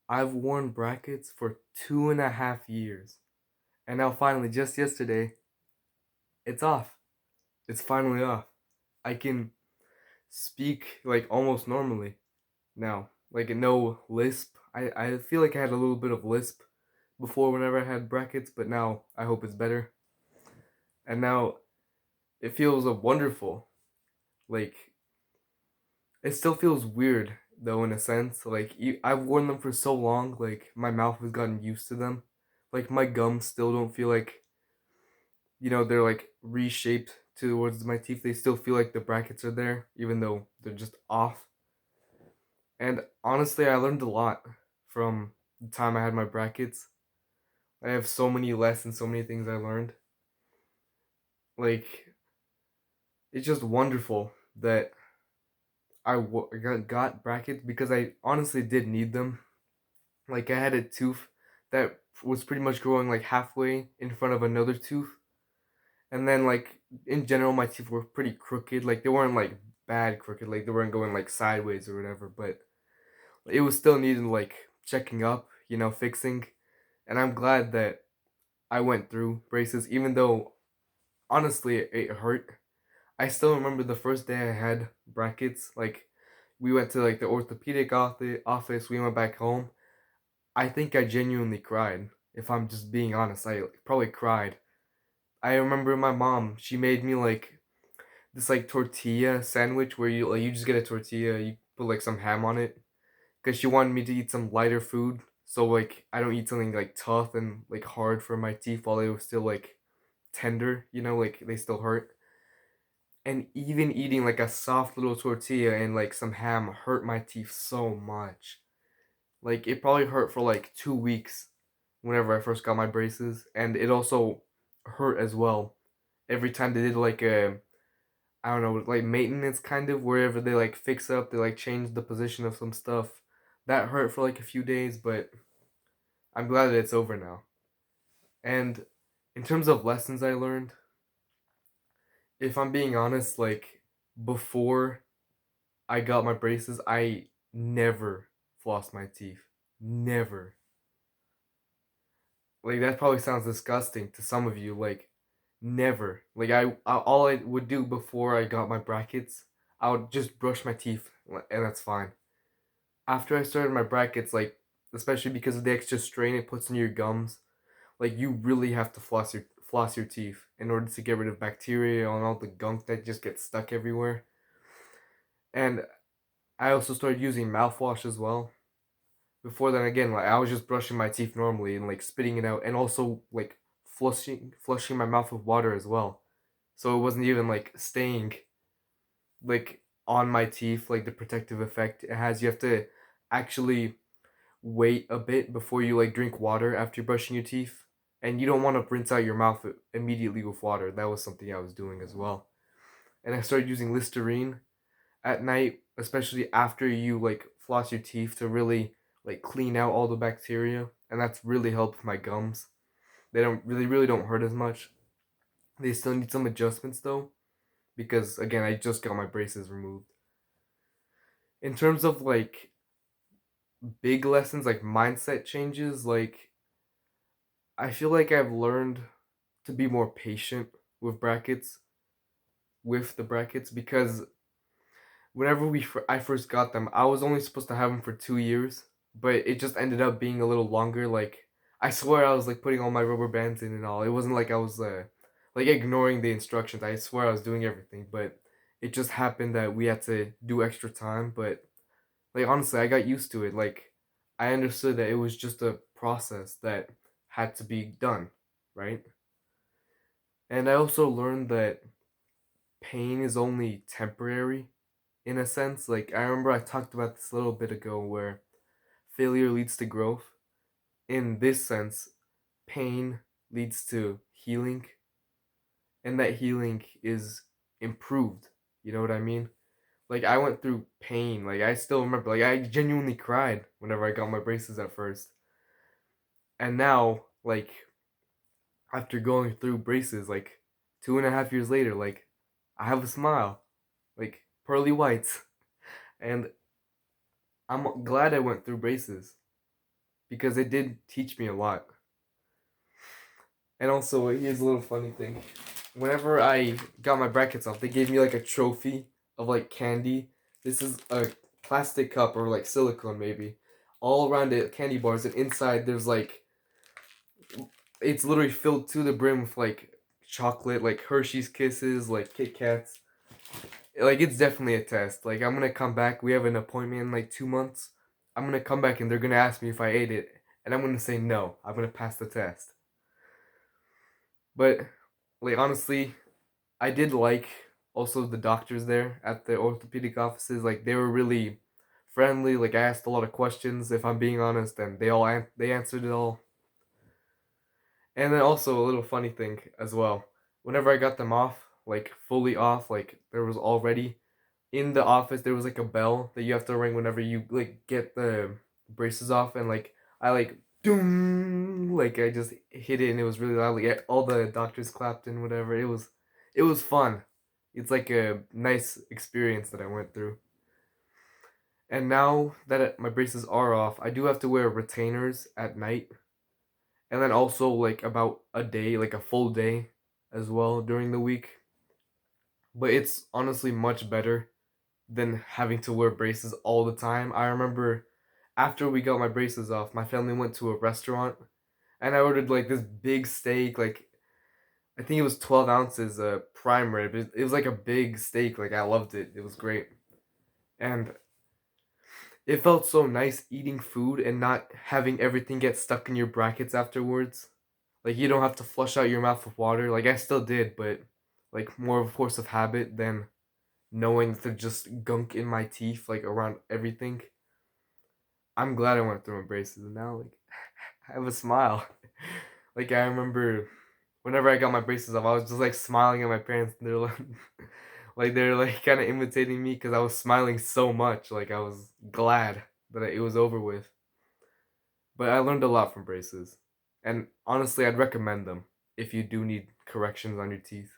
I've worn brackets for 2.5 years. And now finally, just yesterday, it's off. It's finally off. I can speak like almost normally now. Like no lisp. I feel like I had a little bit of lisp before whenever I had brackets, but now I hope it's better. And now it feels wonderful. Like it still feels weird though in a sense. Like I've worn them for so long, like my mouth has gotten used to them. Like my gums still don't feel like they're like reshaped towards my teeth. They still feel like the brackets are there, even though they're just off. And honestly, I learned a lot from the time I had my brackets. I have so many lessons, so many things I learned. Like, it's just wonderful that got brackets because I honestly did need them. Like, I had a tooth that was pretty much growing like halfway in front of another tooth. And then like in general my teeth were pretty crooked. Like they weren't like bad crooked, like they weren't going like sideways or whatever, but it was still needing like checking up, fixing. And I'm glad that I went through braces even though honestly it hurt. I still remember the first day I had brackets. Like we went to like the orthopedic office, we went back home. I think I genuinely cried. If I'm just being honest, I probably cried. I remember my mom, she made me like this like tortilla sandwich where you just get a tortilla, you put like some ham on it, because she wanted me to eat some lighter food, so like I don't eat something like tough and like hard for my teeth while they were still like tender, like they still hurt. And even eating like a soft little tortilla and like some ham hurt my teeth so much. Like it probably hurt for like 2 weeks whenever I first got my braces, and it also hurt as well every time they did like a I don't know, like maintenance kind of wherever they like fix up, they like change the position of some stuff. That hurt for like a few days, but I'm glad that it's over now. And in terms of lessons I learned, if I'm being honest, like before I got my braces, I never flossed my teeth. Never. Like that probably sounds disgusting to some of you, like never. Like all I would do before I got my brackets, I would just brush my teeth and that's fine. After I started my brackets, like especially because of the extra strain it puts in your gums, like you really have to floss your teeth in order to get rid of bacteria and all the gunk that just gets stuck everywhere. And I also started using mouthwash as well. Before then, again, like I was just brushing my teeth normally and like spitting it out, and also like flushing my mouth with water as well. So it wasn't even like staying like on my teeth like the protective effect it has. You have to actually wait a bit before you like drink water after you're brushing your teeth, and you don't want to rinse out your mouth immediately with water. That was something I was doing as well. And I started using Listerine at night, especially after you like floss your teeth, to really like clean out all the bacteria, and that's really helped my gums. They really don't hurt as much. They still need some adjustments though, because again I just got my braces removed. In terms of like big lessons, like mindset changes, like I feel like I've learned to be more patient with the brackets, because whenever I first got them, I was only supposed to have them for 2 years, but it just ended up being a little longer. Like I swear I was like putting all my rubber bands in and all. It wasn't like I was like ignoring the instructions. I swear I was doing everything, but it just happened that we had to do extra time. But like honestly, I got used to it. Like I understood that it was just a process that had to be done, right? And I also learned that pain is only temporary in a sense. Like I remember I talked about this a little bit ago where failure leads to growth. In this sense, pain leads to healing, and that healing is improved. You know what I mean? Like I went through pain. Like I still remember like I genuinely cried whenever I got my braces at first. And now like after going through braces like 2.5 years later, like I have a smile. Like pearly whites. And I'm glad I went through braces. because it did teach me a lot. And also, here's a little funny thing. Whenever I got my brackets off, they gave me like a trophy of like candy. This is a plastic cup or like silicone maybe. All around it, candy bars, and inside there's like it's literally filled to the brim with like chocolate, like Hershey's Kisses, like Kit Kats. Like it's definitely a test. Like I'm gonna come back. We have an appointment in like 2 months. I'm gonna come back and they're gonna ask me if I ate it, and I'm gonna say no. I'm gonna pass the test. But like honestly, I did like also the doctors there at the orthopedic offices. Like they were really friendly. Like I asked a lot of questions. If I'm being honest, and they answered it all. And then also a little funny thing as well. Whenever I got them off, like fully off, like there was already in the office there was like a bell that you have to ring whenever you like get the braces off, and like I like doom, like I just hit it and it was really loud. Like all the doctors clapped and whatever. It was fun. It's like a nice experience that I went through. And now that my braces are off, I do have to wear retainers at night, and then also like about a day, like a full day as well during the week. But it's honestly much better than having to wear braces all the time. I remember after we got my braces off, my family went to a restaurant and I ordered like this big steak, like I think it was 12 ounces prime rib. It was like a big steak, like I loved it. It was great. And it felt so nice eating food and not having everything get stuck in your brackets afterwards. Like you don't have to flush out your mouth with water. Like I still did, but like more of a force of habit than knowing that there's just gunk in my teeth, like around everything. I'm glad I went through my braces and now like I have a smile. Like I remember whenever I got my braces off, I was just like smiling at my parents and they're like like they're like kind of imitating me because I was smiling so much. Like I was glad that it was over with. But I learned a lot from braces. And honestly, I'd recommend them if you do need corrections on your teeth.